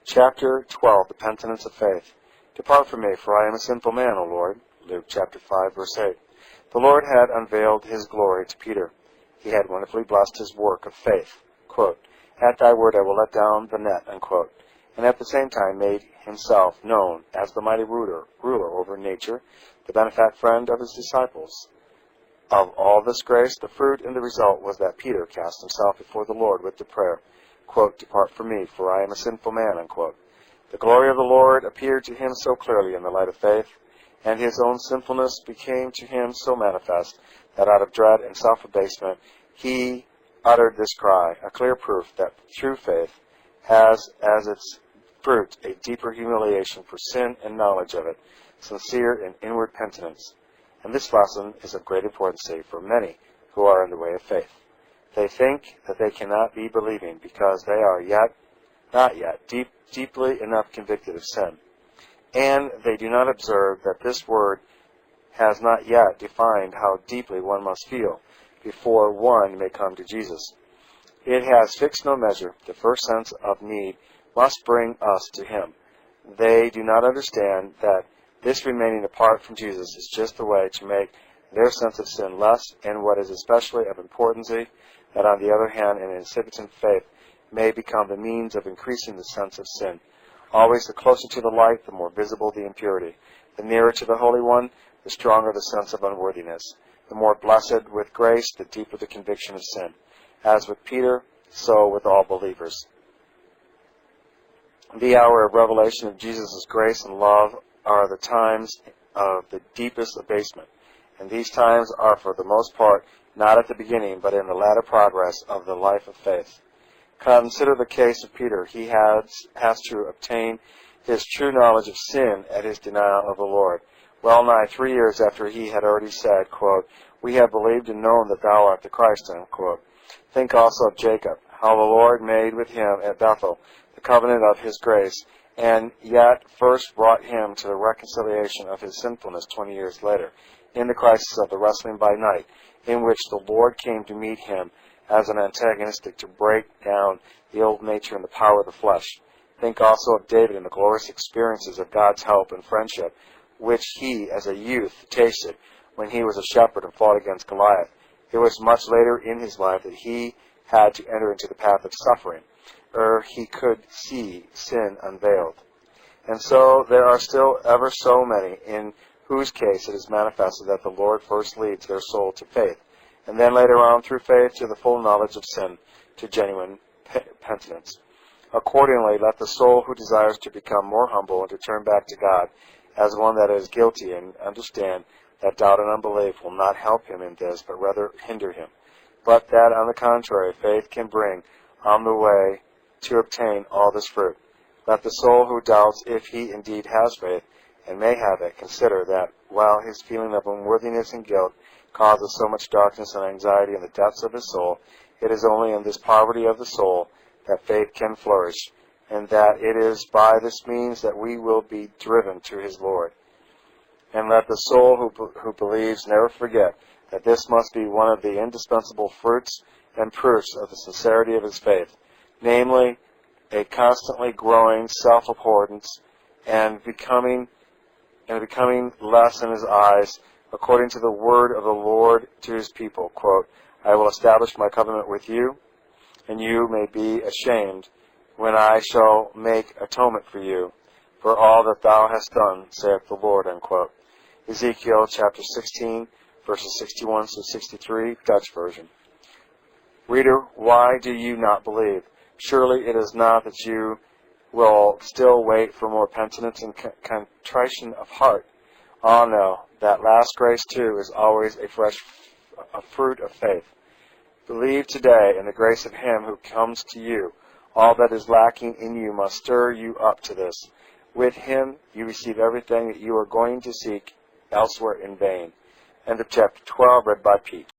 Chapter 12, the Penitence of Faith. Depart from me, for I am a sinful man, O Lord. Luke chapter 5, verse 8. The Lord had unveiled his glory to Peter. He had wonderfully blessed his work of faith. Quote, "At thy word I will let down the net," unquote, and at the same time made himself known as the mighty ruler over nature, the benefact friend of his disciples. Of all this grace, the fruit and the result was that Peter cast himself before the Lord with the prayer, quote, "Depart from me, for I am a sinful man," unquote. The glory of the Lord appeared to him so clearly in the light of faith, and his own sinfulness became to him so manifest, that out of dread and self-abasement he uttered this cry, a clear proof that true faith has as its fruit a deeper humiliation for sin and knowledge of it, sincere and inward penitence. And this lesson is of great importance for many who are in the way of faith. They think that they cannot be believing because they are not yet deeply enough convicted of sin. And they do not observe that this word has not yet defined how deeply one must feel before one may come to Jesus. It has fixed no measure. The first sense of need must bring us to him. They do not understand that this remaining apart from Jesus is just the way to make their sense of sin less, and what is especially of importance, that on the other hand an incipient faith may become the means of increasing the sense of sin. Always the closer to the light, the more visible the impurity. The nearer to the Holy One, the stronger the sense of unworthiness. The more blessed with grace, the deeper the conviction of sin. As with Peter, so with all believers. The hour of revelation of Jesus' grace and love are the times of the deepest abasement, and these times are for the most part not at the beginning, but in the latter progress of the life of faith. Consider the case of Peter. He has to obtain his true knowledge of sin at his denial of the Lord, well nigh 3 years after he had already said, quote, "We have believed and known that thou art the Christ," unquote. Think also of Jacob, how the Lord made with him at Bethel the covenant of his grace, and yet first brought him to the reconciliation of his sinfulness 20 years later, in the crisis of the wrestling by night, in which the Lord came to meet him as an antagonistic to break down the old nature and the power of the flesh. Think also of David and the glorious experiences of God's help and friendship, which he, as a youth, tasted when he was a shepherd and fought against Goliath. It was much later in his life that he had to enter into the path of suffering, ere he could see sin unveiled. And so there are still ever so many in whose case it is manifested that the Lord first leads their soul to faith, and then later on through faith to the full knowledge of sin, to genuine penitence. Accordingly, let the soul who desires to become more humble and to turn back to God as one that is guilty, and understand that doubt and unbelief will not help him in this, but rather hinder him, but that, on the contrary, faith can bring on the way to obtain all this fruit. Let the soul who doubts if he indeed has faith, and may have it, consider that while his feeling of unworthiness and guilt causes so much darkness and anxiety in the depths of his soul, it is only in this poverty of the soul that faith can flourish, and that it is by this means that we will be driven to his Lord. And let the soul who believes never forget that this must be one of the indispensable fruits and proofs of the sincerity of his faith, namely, a constantly growing self-abhorrence and becoming less in his eyes, according to the word of the Lord to his people, quote, "I will establish my covenant with you, and you may be ashamed when I shall make atonement for you for all that thou hast done, saith the Lord," unquote. Ezekiel chapter 16, verses 61 through 63, Dutch version. Reader, why do you not believe? Surely it is not that you will still wait for more penitence and contrition of heart. Oh no, that last grace too is always a fruit of faith. Believe today in the grace of him who comes to you. All that is lacking in you must stir you up to this. With him you receive everything that you are going to seek elsewhere in vain. End of chapter 12, read by Pete.